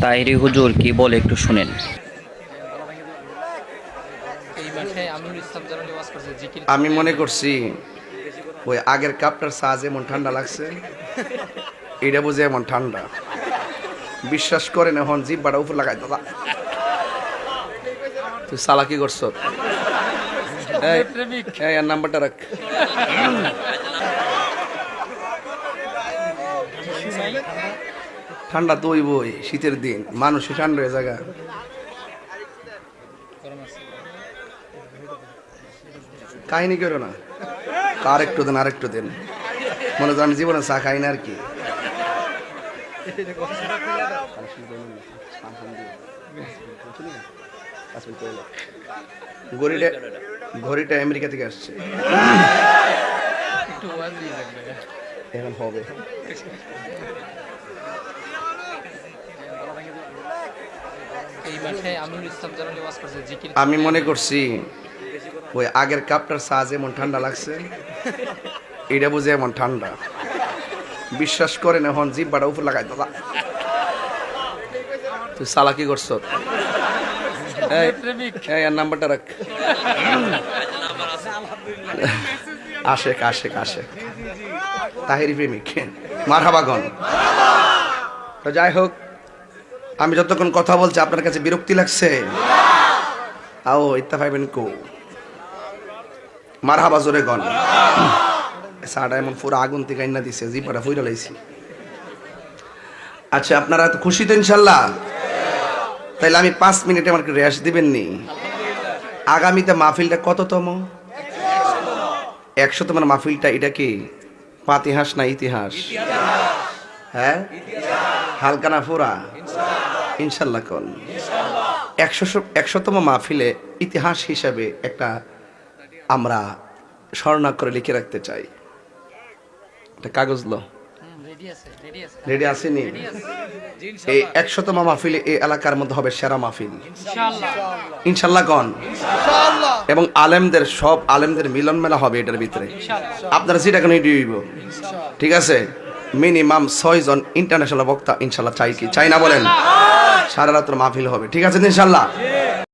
তাহেরি হুজুর কি বলে একটু শুনেন। আমি মনে করছি ওই আগের কাপটার সাজ এমন ঠান্ডা লাগছে, এটা বুঝে এমন ঠান্ডা। বিশ্বাস করেন এখন জিব্বাটা উপর লাগাই দাদা। তুই সালা কি করছ? এই আর নাম্বারটা রাখ। ঠান্ডা তো বই শীতের দিন মানুষ ঠান্ডা হয়ে জায়গা। কাহিনী করো না, আরেকটু দেন আরেকটু দেন। মনে করেন আমি জীবনে চা খাই না আর কি। ঘড়িটা আমেরিকা থেকে আসছে, এখন হবে। আমি মনে করছি ওই আগের কাপটার সাজ এমন ঠান্ডা লাগছে, এটা বুঝে এমন ঠান্ডা। বিশ্বাস করেন এখন জিব্বাটা উপর লাগাই দাদা। তুই সালা কি করছ? এই আর নাম্বারটা রাখ। আশেক আশেক আশেক তাহেরি প্রেমিক মারহাবাগন। তো যাই হোক, আমি যতক্ষণ কথা বলছি আপনার কাছে বিরক্তি লাগছে, আও ইত্তা পাইবেন কো মারহাবা জোরে গন। সাড়া এমন পুরো আগুন থেকে আইনা দিছে, জিপাটা ফুইরা লাইছি। আচ্ছা, আপনারা তো খুশি তো ইনশাল্লাহ? তাইলে আমি 5 মিনিটে আমাকে রেস্ট দিবেন নি? আগামীতে মাহফিলটা কততম? 100তম মাহফিলটা। এটা কি পাতিহাস না ইতিহাস? হ্যাঁ, হালকা না ফোরা? ইনশাল্লাহ কোন 100তম মাহফিলে ইতিহাস হিসাবে একটা আমরা স্বর্ণাক্ষরে লিখে রাখতে চাই। একটা কাগজ লো রেডি আসেনি? এই 100তম মাহফিলে এই এলাকার মধ্যে হবে সেরা মাহফিল ইনশাল্লাহ কোন। এবং আলেমদের সব আলেমদের মিলন মেলা হবে এটার ভিতরে। আপনারা যেটা কেন দিব, ঠিক আছে? মিনিমাম 6 জন ইন্টারন্যাশনাল বক্তা ইনশাল্লাহ চাই কি চাই না বলেন? সারা রাত্র মাহফিল হবে, ঠিক আছে ইনশাল্লাহ?